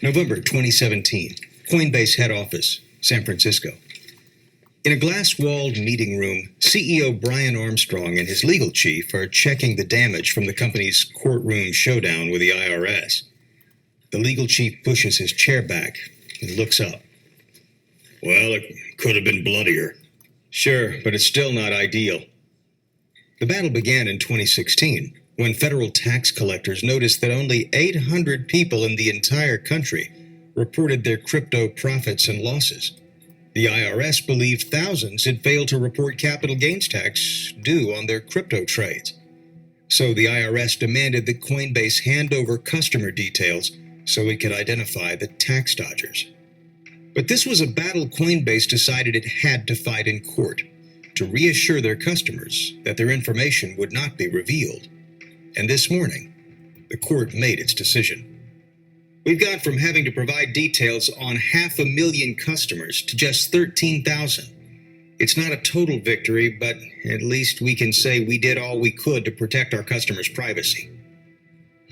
November 2017, Coinbase head office, San Francisco. In a glass-walled meeting room, CEO Brian Armstrong and his legal chief are checking the damage from the company's courtroom showdown with the IRS. The legal chief pushes his chair back and looks up. Well, it could have been bloodier. Sure, but it's still not ideal. The battle began in 2016, when federal tax collectors noticed that only 800 people in the entire country reported their crypto profits and losses. The IRS believed thousands had failed to report capital gains tax due on their crypto trades. So the IRS demanded that Coinbase hand over customer details so it could identify the tax dodgers. But this was a battle Coinbase decided it had to fight in court to reassure their customers that their information would not be revealed. And this morning, the court made its decision. We've gone from having to provide details on 500,000 customers to just 13,000. It's not a total victory, but at least we can say we did all we could to protect our customers' privacy.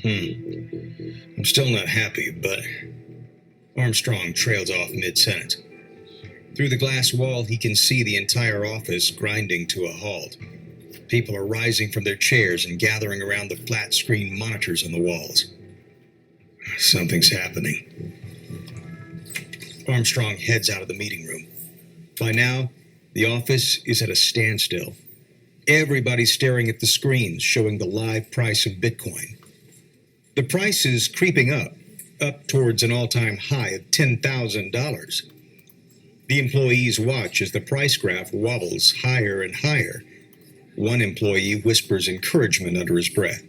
I'm still not happy, but Armstrong trails off mid-sentence. Through the glass wall, he can see the entire office grinding to a halt. People are rising from their chairs and gathering around the flat-screen monitors on the walls. Something's happening. Armstrong heads out of the meeting room. By now, the office is at a standstill. Everybody's staring at the screens showing the live price of Bitcoin. The price is creeping up towards an all-time high of $10,000. The employees watch as the price graph wobbles higher and higher. One employee whispers encouragement under his breath.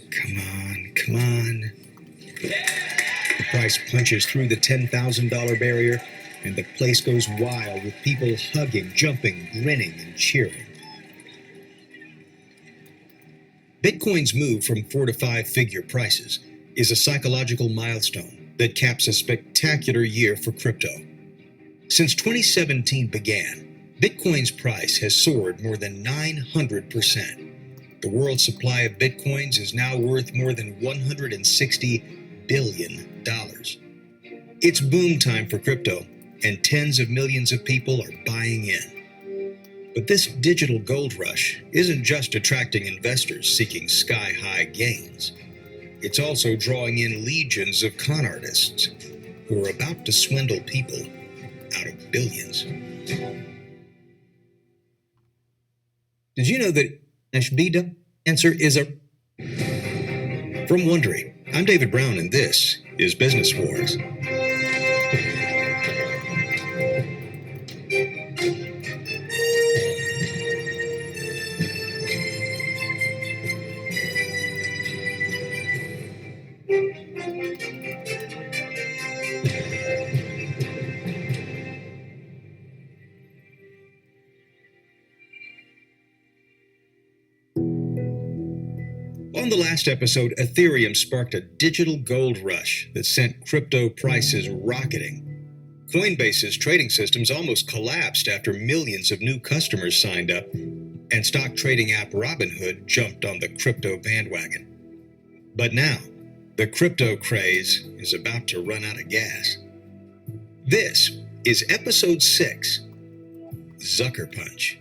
Come on, come on. The price punches through the $10,000 barrier, and the place goes wild with people hugging, jumping, grinning, and cheering. Bitcoin's move from 4 to 5-figure prices is a psychological milestone that caps a spectacular year for crypto. Since 2017 began, Bitcoin's price has soared more than 900%. The world's supply of Bitcoins is now worth more than $160 billion. It's boom time for crypto, and tens of millions of people are buying in. But this digital gold rush isn't just attracting investors seeking sky-high gains. It's also drawing in legions of con artists who are about to swindle people out of billions. Did you know that Ashbida answer is a... From Wondery, I'm David Brown, and this is Business Wars. On the last episode, Ethereum sparked a digital gold rush that sent crypto prices rocketing. Coinbase's trading systems almost collapsed after millions of new customers signed up, and stock trading app Robinhood jumped on the crypto bandwagon. But now, the crypto craze is about to run out of gas. This is Episode 6, Zucker Punch.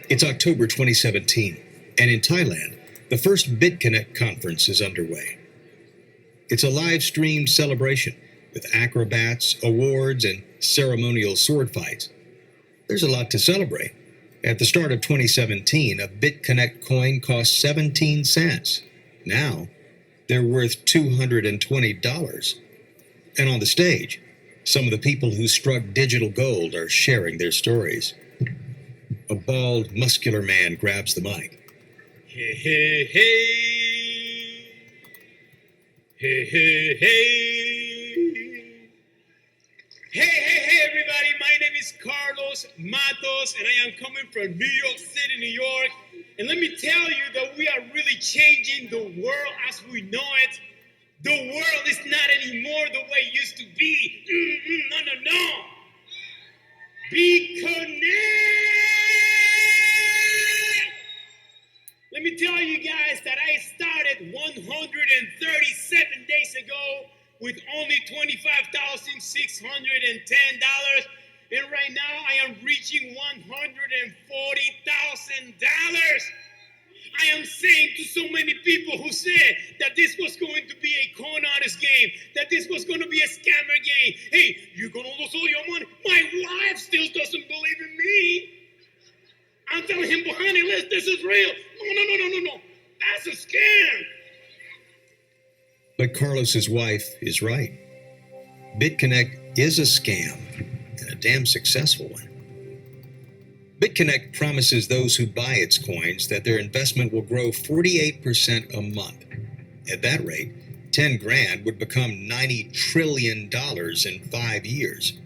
It's October 2017, and in Thailand, the first BitConnect conference is underway. It's a live-streamed celebration with acrobats, awards, and ceremonial sword fights. There's a lot to celebrate. At the start of 2017, a BitConnect coin cost 17 cents. Now, they're worth $220. And on the stage, some of the people who struck digital gold are sharing their stories. A bald, muscular man grabs the mic. Hey, hey, hey. Hey, hey, hey. Hey, everybody. My name is Carlos Matos, and I am coming from New York City, New York. And let me tell you that we are really changing the world as we know it. The world is not anymore the way it used to be. No. Be connected. Let me tell you guys that I started 137 days ago with only $25,610. And right now I am reaching $140,000. I am saying to so many people who said that this was going to be a con artist game, that this was going to be a scammer game. Hey, you're going to lose all your money. My wife still doesn't believe in me. I'm telling him, well, honey, this is real. No. That's a scam. But Carlos's wife is right. BitConnect is a scam, and a damn successful one. BitConnect promises those who buy its coins that their investment will grow 48% a month. At that rate, 10 grand would become $90 trillion in 5 years.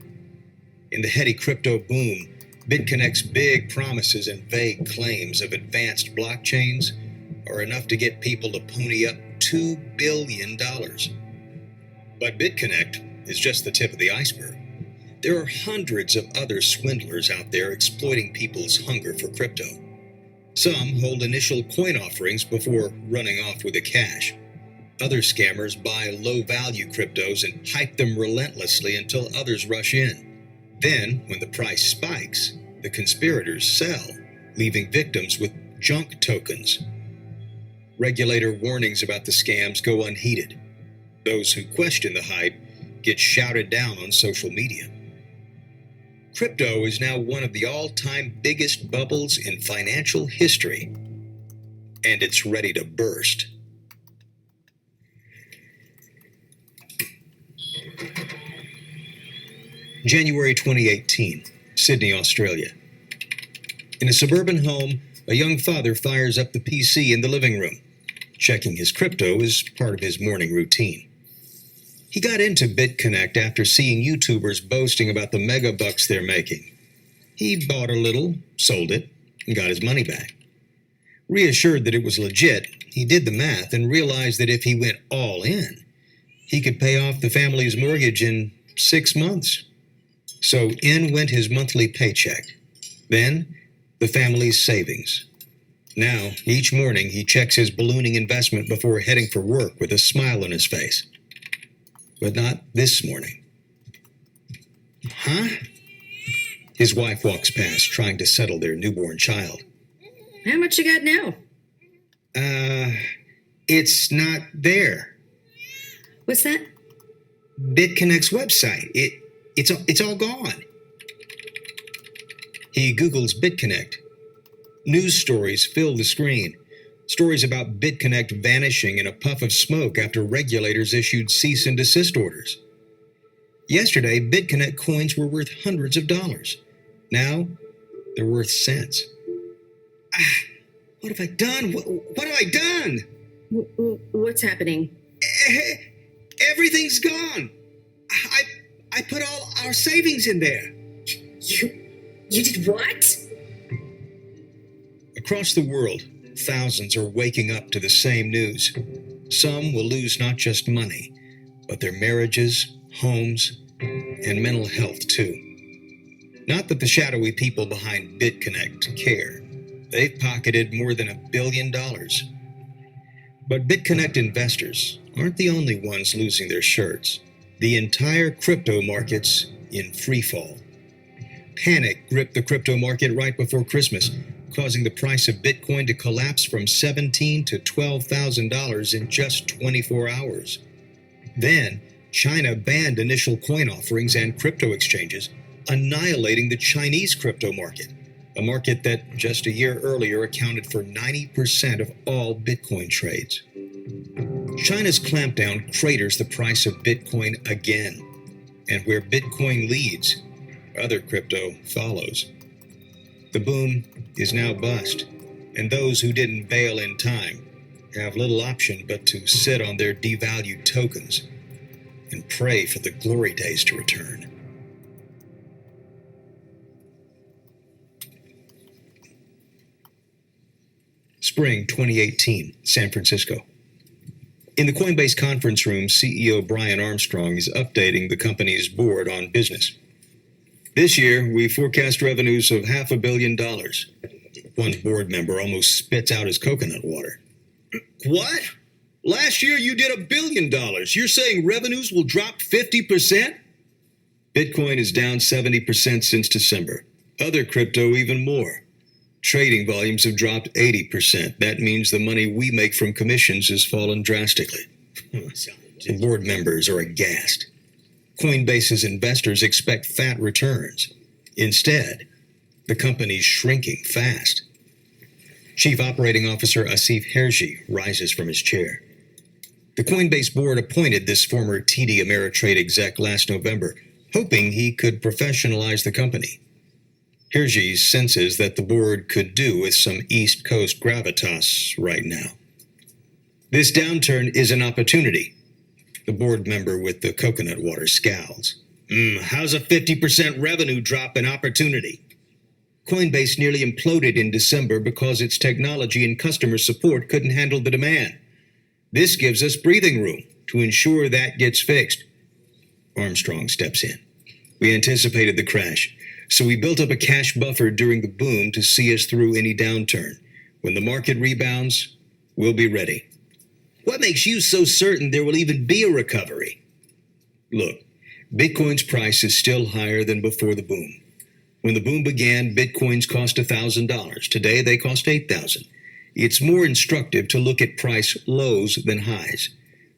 In the heady crypto boom, BitConnect's big promises and vague claims of advanced blockchains are enough to get people to pony up $2 billion. But BitConnect is just the tip of the iceberg. There are hundreds of other swindlers out there exploiting people's hunger for crypto. Some hold initial coin offerings before running off with the cash. Other scammers buy low-value cryptos and hype them relentlessly until others rush in. Then, when the price spikes, the conspirators sell, leaving victims with junk tokens. Regulator warnings about the scams go unheeded. Those who question the hype get shouted down on social media. Crypto is now one of the all-time biggest bubbles in financial history, and it's ready to burst. January 2018, Sydney, Australia. In a suburban home, a young father fires up the PC in the living room. Checking his crypto is part of his morning routine. He got into BitConnect after seeing YouTubers boasting about the mega bucks they're making. He bought a little, sold it, and got his money back. Reassured that it was legit, he did the math and realized that if he went all in, he could pay off the family's mortgage in 6 months. So in went his monthly paycheck. Then, the family's savings. Now, each morning he checks his ballooning investment before heading for work with a smile on his face. But not this morning. Huh? His wife walks past, trying to settle their newborn child. How much you got now? It's not there. What's that? BitConnect's website. It's all gone. He Googles BitConnect. News stories fill the screen. Stories about BitConnect vanishing in a puff of smoke after regulators issued cease and desist orders. Yesterday, BitConnect coins were worth hundreds of dollars. Now, they're worth cents. What have I done? What have I done? What's happening? Everything's gone. I put all our savings in there. You did what? Across the world, thousands are waking up to the same news. Some will lose not just money, but their marriages, homes, and mental health too. Not that the shadowy people behind BitConnect care. They've pocketed more than $1 billion. But BitConnect investors aren't the only ones losing their shirts. The entire crypto market's in freefall. Panic gripped the crypto market right before Christmas, causing the price of Bitcoin to collapse from $17,000 to $12,000 in just 24 hours. Then, China banned initial coin offerings and crypto exchanges, annihilating the Chinese crypto market, a market that just a year earlier accounted for 90% of all Bitcoin trades. China's clampdown craters the price of Bitcoin again, and where Bitcoin leads, other crypto follows. The boom is now bust, and those who didn't bail in time have little option but to sit on their devalued tokens and pray for the glory days to return. Spring 2018, San Francisco. In the Coinbase conference room, CEO Brian Armstrong is updating the company's board on business. This year, we forecast revenues of $500 million. One board member almost spits out his coconut water. What? Last year you did $1 billion. You're saying revenues will drop 50%? Bitcoin is down 70% since December. Other crypto even more. Trading volumes have dropped 80%. That means the money we make from commissions has fallen drastically. The board members are aghast. Coinbase's investors expect fat returns. Instead, the company's shrinking fast. Chief Operating Officer Asif Herji rises from his chair. The Coinbase board appointed this former TD Ameritrade exec last November, hoping he could professionalize the company. Herji senses that the board could do with some East Coast gravitas right now. This downturn is an opportunity. The board member with the coconut water scowls. How's a 50% revenue drop an opportunity? Coinbase nearly imploded in December because its technology and customer support couldn't handle the demand. This gives us breathing room to ensure that gets fixed. Armstrong steps in. We anticipated the crash, so we built up a cash buffer during the boom to see us through any downturn. When the market rebounds, we'll be ready. What makes you so certain there will even be a recovery? Look, Bitcoin's price is still higher than before the boom. When the boom began, Bitcoins cost $1,000. Today, they cost $8,000. It's more instructive to look at price lows than highs.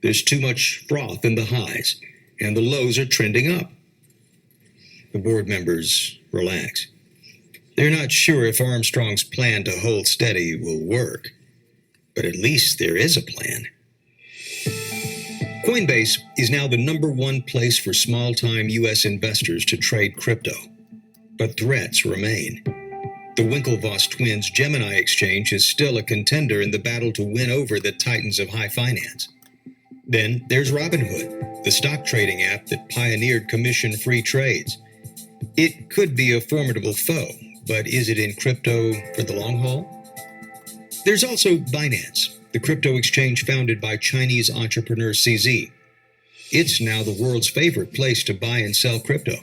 There's too much froth in the highs, and the lows are trending up. The board members relax. They're not sure if Armstrong's plan to hold steady will work, but at least there is a plan. Coinbase is now the #1 place for small-time U.S. investors to trade crypto, but threats remain. The Winklevoss twins' Gemini exchange is still a contender in the battle to win over the titans of high finance. Then there's Robinhood, the stock trading app that pioneered commission-free trades. It could be a formidable foe, but is it in crypto for the long haul? There's also Binance, the crypto exchange founded by Chinese entrepreneur CZ. It's now the world's favorite place to buy and sell crypto.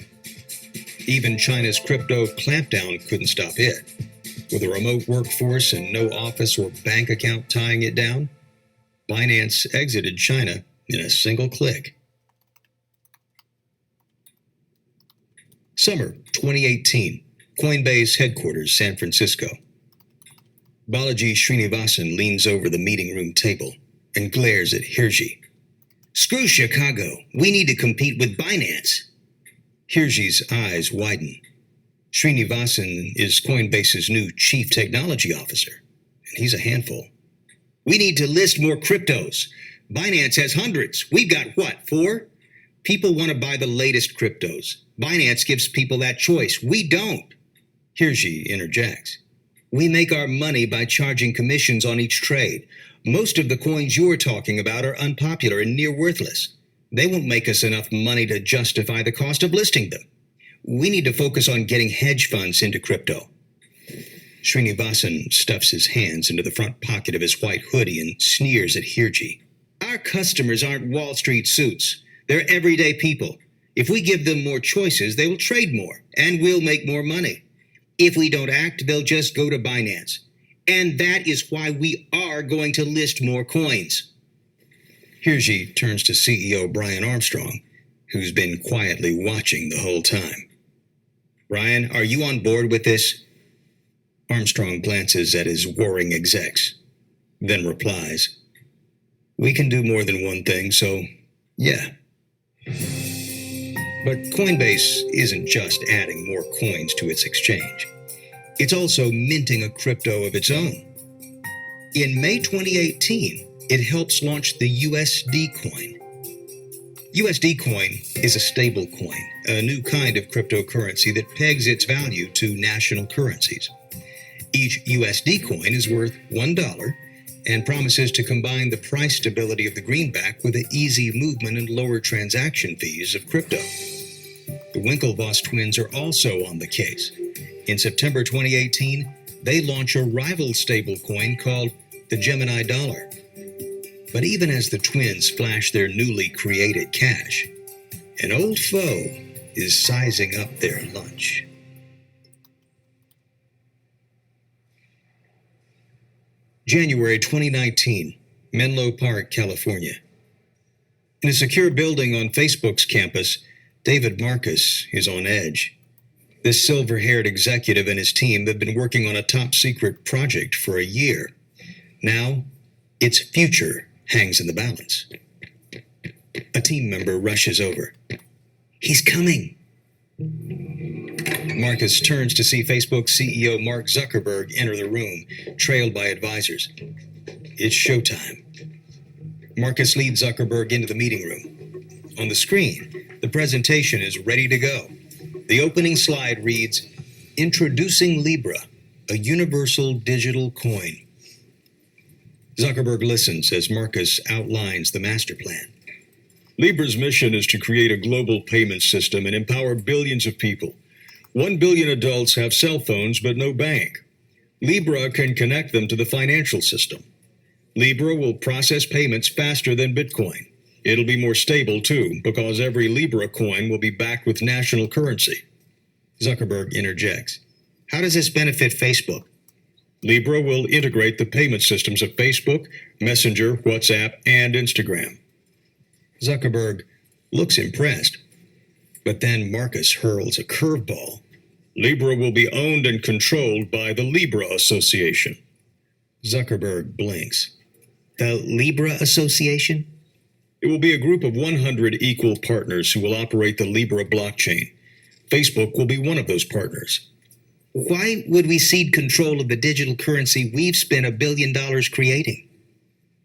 Even China's crypto clampdown couldn't stop it. With a remote workforce and no office or bank account tying it down, Binance exited China in a single click. Summer 2018, Coinbase headquarters, San Francisco. Balaji Srinivasan leans over the meeting room table and glares at Herji. Screw Chicago. We need to compete with Binance. Herji's eyes widen. Srinivasan is Coinbase's new chief technology officer, and he's a handful. We need to list more cryptos. Binance has hundreds. We've got, 4? People want to buy the latest cryptos. Binance gives people that choice. We don't. Herji interjects. We make our money by charging commissions on each trade. Most of the coins you're talking about are unpopular and near worthless. They won't make us enough money to justify the cost of listing them. We need to focus on getting hedge funds into crypto. Srinivasan stuffs his hands into the front pocket of his white hoodie and sneers at Herji. Our customers aren't Wall Street suits. They're everyday people. If we give them more choices, they will trade more, and we'll make more money. If we don't act, they'll just go to Binance. And that is why we are going to list more coins. Herji turns to CEO Brian Armstrong, who's been quietly watching the whole time. Brian, are you on board with this? Armstrong glances at his warring execs, then replies, We can do more than one thing, so yeah. But Coinbase isn't just adding more coins to its exchange. It's also minting a crypto of its own. In May 2018, it helps launch the USD coin. USD coin is a stable coin, a new kind of cryptocurrency that pegs its value to national currencies. Each USD coin is worth $1 and promises to combine the price stability of the greenback with the easy movement and lower transaction fees of crypto. The Winklevoss twins are also on the case. In September 2018, they launch a rival stablecoin called the Gemini Dollar. But even as the twins flash their newly created cash, an old foe is sizing up their lunch. January 2019, Menlo Park, California. In a secure building on Facebook's campus, David Marcus is on edge. This silver-haired executive and his team have been working on a top-secret project for a year. Now, its future hangs in the balance. A team member rushes over. "He's coming." Marcus turns to see Facebook CEO Mark Zuckerberg enter the room, trailed by advisors. It's showtime. Marcus leads Zuckerberg into the meeting room. On the screen, the presentation is ready to go. The opening slide reads, "Introducing Libra, a universal digital coin." Zuckerberg listens as Marcus outlines the master plan. Libra's mission is to create a global payment system and empower billions of people. 1 billion adults have cell phones but no bank. Libra can connect them to the financial system. Libra will process payments faster than Bitcoin. It'll be more stable, too, because every Libra coin will be backed with national currency. Zuckerberg interjects. How does this benefit Facebook? Libra will integrate the payment systems of Facebook, Messenger, WhatsApp, and Instagram. Zuckerberg looks impressed. But then Marcus hurls a curveball. Libra will be owned and controlled by the Libra Association. Zuckerberg blinks. The Libra Association? It will be a group of 100 equal partners who will operate the Libra blockchain. Facebook will be one of those partners. Why would we cede control of the digital currency we've spent $1 billion creating?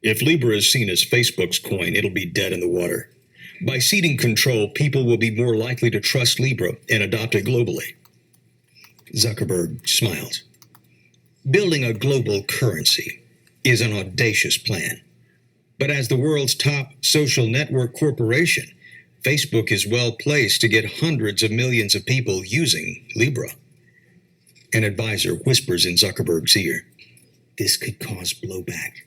If Libra is seen as Facebook's coin, it'll be dead in the water. By ceding control, people will be more likely to trust Libra and adopt it globally. Zuckerberg smiles. Building a global currency is an audacious plan. But as the world's top social network corporation, Facebook is well placed to get hundreds of millions of people using Libra. An advisor whispers in Zuckerberg's ear. This could cause blowback.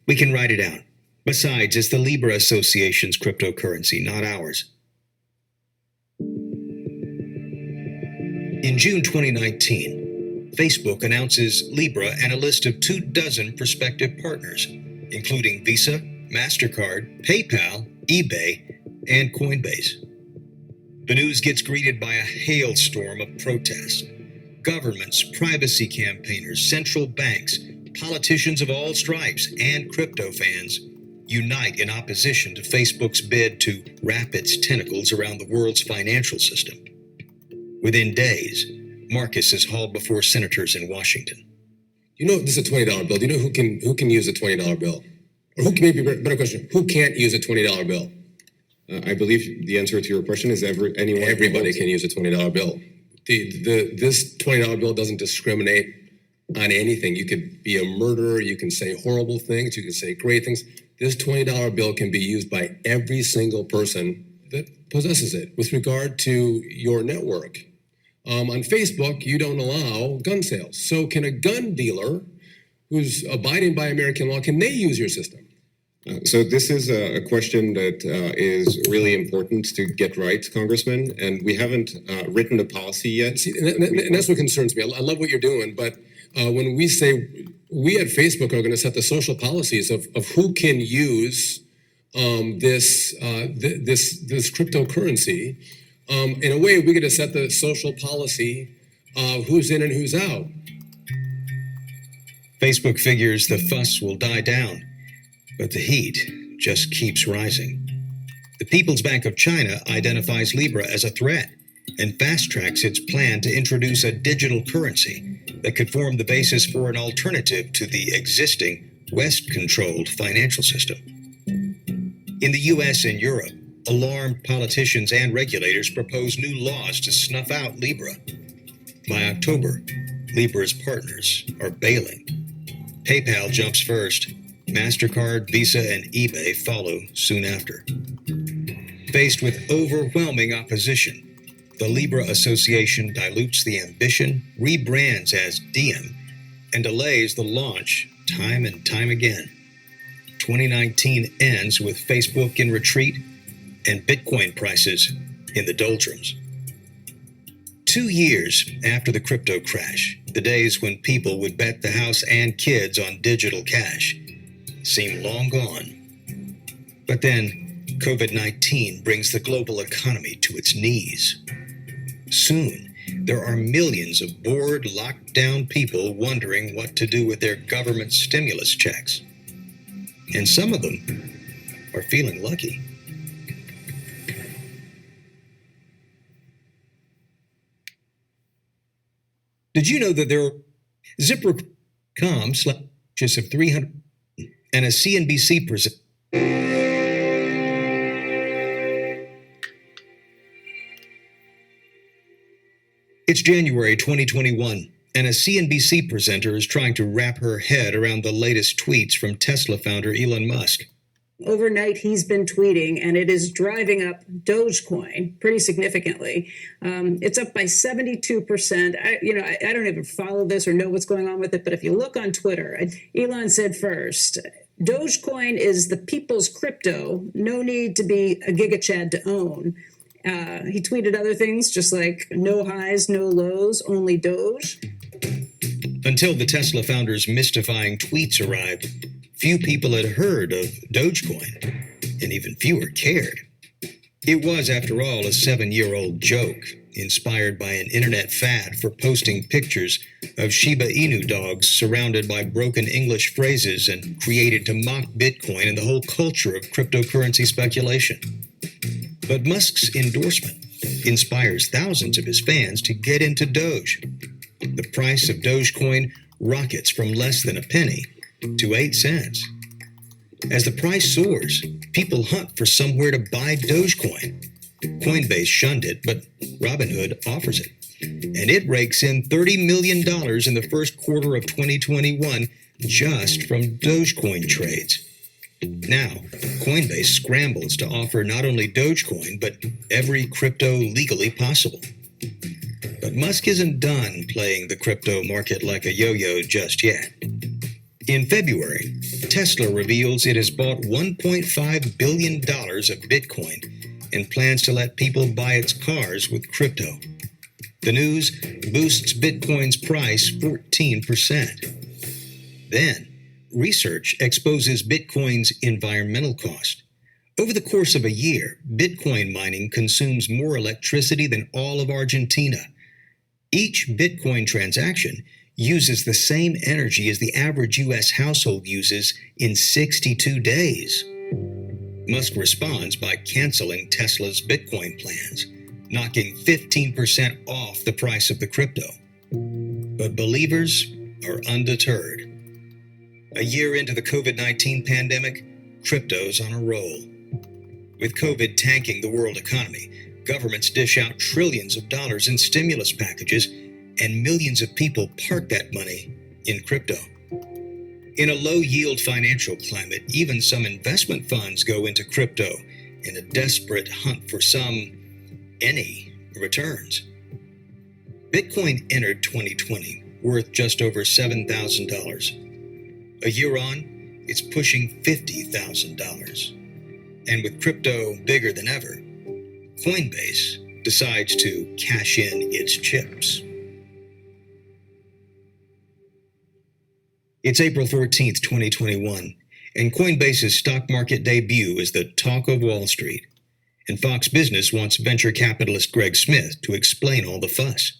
We can write it out. Besides, it's the Libra Association's cryptocurrency, not ours. In June 2019, Facebook announces Libra and a list of 24 prospective partners, including Visa, MasterCard, PayPal, eBay, and Coinbase. The news gets greeted by a hailstorm of protests. Governments, privacy campaigners, central banks, politicians of all stripes, and crypto fans unite in opposition to Facebook's bid to wrap its tentacles around the world's financial system. Within days, Marcus is hauled before senators in Washington. You know, this is a $20 bill. Do you know who can use a $20 bill? Or maybe better question, who can't use a $20 bill? I believe the answer to your question is anyone. Everybody can use a $20 bill. This $20 bill doesn't discriminate on anything. You could be a murderer, you can say horrible things, you can say great things. This $20 bill can be used by every single person that possesses it with regard to your network. On Facebook, you don't allow gun sales. So can a gun dealer who's abiding by American law, can they use your system? So this is a question that is really important to get right, Congressman, and we haven't written a policy yet. See, and that's what concerns me. I love what you're doing, but when we say we at Facebook are going to set the social policies of who can use this cryptocurrency, in a way, we're going to set the social policy of who's in and who's out. Facebook figures the fuss will die down, but the heat just keeps rising. The People's Bank of China identifies Libra as a threat and fast-tracks its plan to introduce a digital currency that could form the basis for an alternative to the existing West-controlled financial system. In the U.S. and Europe, alarmed politicians and regulators propose new laws to snuff out Libra. By October, Libra's partners are bailing. PayPal jumps first. MasterCard, Visa, and eBay follow soon after. Faced with overwhelming opposition, the Libra Association dilutes the ambition, rebrands as Diem, and delays the launch time and time again. 2019 ends with Facebook in retreat and Bitcoin prices in the doldrums. 2 years after the crypto crash, the days when people would bet the house and kids on digital cash seem long gone. But then COVID-19 brings the global economy to its knees. Soon, there are millions of bored, locked down people wondering what to do with their government stimulus checks. And some of them are feeling lucky. Did you know that there are Zipper.com/just of 300 and a CNBC present? It's January 2021, and a CNBC presenter is trying to wrap her head around the latest tweets from Tesla founder Elon Musk. Overnight, he's been tweeting, and it is driving up Dogecoin pretty significantly. It's up by 72%. I don't even follow this or know what's going on with it, but if you look on Twitter, Elon said first, Dogecoin is the people's crypto. No need to be a gigachad to own. He tweeted other things, just like no highs, no lows, only Doge. Until the Tesla founder's mystifying tweets arrived, few people had heard of Dogecoin, and even fewer cared. It was, after all, a 7-year-old joke inspired by an internet fad for posting pictures of Shiba Inu dogs surrounded by broken English phrases and created to mock Bitcoin and the whole culture of cryptocurrency speculation. But Musk's endorsement inspires thousands of his fans to get into Doge. The price of Dogecoin rockets from less than a penny to 8 cents. As the price soars, people hunt for somewhere to buy Dogecoin. Coinbase shunned it, but Robinhood offers it. And it rakes in $30 million in the first quarter of 2021 just from Dogecoin trades. Now, Coinbase scrambles to offer not only Dogecoin, but every crypto legally possible. But Musk isn't done playing the crypto market like a yo-yo just yet. In February, Tesla reveals it has bought $1.5 billion of Bitcoin and plans to let people buy its cars with crypto. The news boosts Bitcoin's price 14%. Then, research exposes Bitcoin's environmental cost. Over the course of a year, Bitcoin mining consumes more electricity than all of Argentina. Each Bitcoin transaction uses the same energy as the average U.S. household uses in 62 days. Musk responds by canceling Tesla's Bitcoin plans, knocking 15% off the price of the crypto. But believers are undeterred. A year into the COVID-19 pandemic, crypto's on a roll. With COVID tanking the world economy, governments dish out trillions of dollars in stimulus packages, and millions of people park that money in crypto. In a low-yield financial climate, even some investment funds go into crypto in a desperate hunt for any returns. Bitcoin entered 2020 worth just over $7,000. A year on, it's pushing $50,000. And with crypto bigger than ever, Coinbase decides to cash in its chips. It's April 14th, 2021, and Coinbase's stock market debut is the talk of Wall Street. And Fox Business wants venture capitalist Greg Smith to explain all the fuss.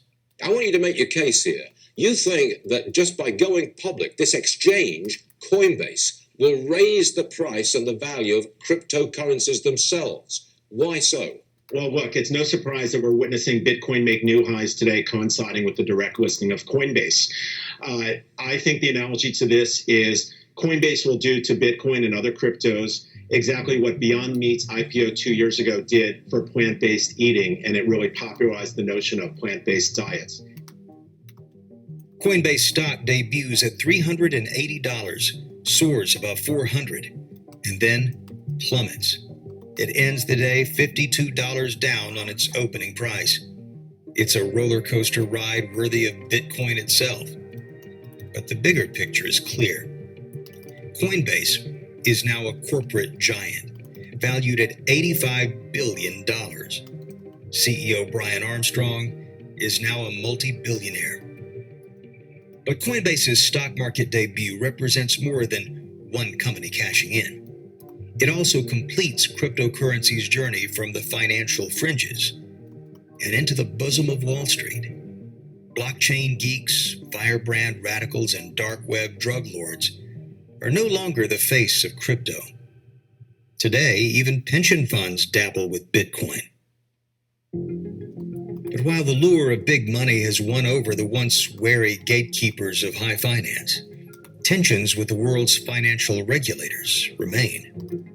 I want you to make your case here. You think that just by going public, this exchange, Coinbase, will raise the price and the value of cryptocurrencies themselves. Why so? Well, look, it's no surprise that we're witnessing Bitcoin make new highs today, coinciding with the direct listing of Coinbase. I think the analogy to this is Coinbase will do to Bitcoin and other cryptos exactly what Beyond Meat's IPO 2 years ago did for plant-based eating, and it really popularized the notion of plant-based diets. Coinbase stock debuts at $380, soars above $400, and then plummets. It ends the day $52 down on its opening price. It's a roller coaster ride worthy of Bitcoin itself. But the bigger picture is clear. Coinbase is now a corporate giant, valued at $85 billion. CEO Brian Armstrong is now a multi-billionaire. But Coinbase's stock market debut represents more than one company cashing in. It also completes cryptocurrency's journey from the financial fringes and into the bosom of Wall Street. Blockchain geeks, firebrand radicals, and dark web drug lords are no longer the face of crypto. Today, even pension funds dabble with Bitcoin. But while the lure of big money has won over the once wary gatekeepers of high finance, tensions with the world's financial regulators remain.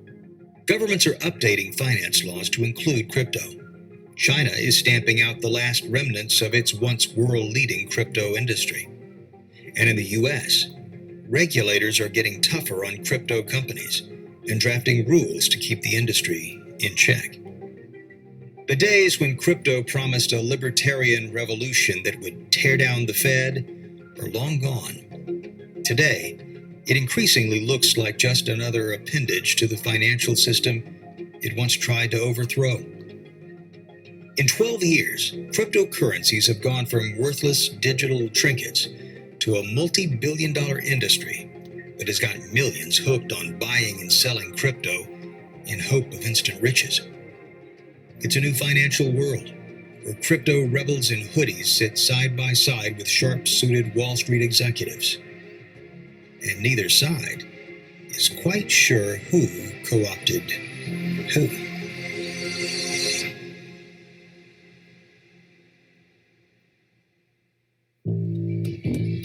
Governments are updating finance laws to include crypto. China is stamping out the last remnants of its once world-leading crypto industry. And in the US, regulators are getting tougher on crypto companies and drafting rules to keep the industry in check. The days when crypto promised a libertarian revolution that would tear down the Fed are long gone. Today, it increasingly looks like just another appendage to the financial system it once tried to overthrow. In 12 years, cryptocurrencies have gone from worthless digital trinkets to a multi-billion-dollar industry that has got millions hooked on buying and selling crypto in hope of instant riches. It's a new financial world where crypto rebels in hoodies sit side by side with sharp-suited Wall Street executives. And neither side is quite sure who co-opted who.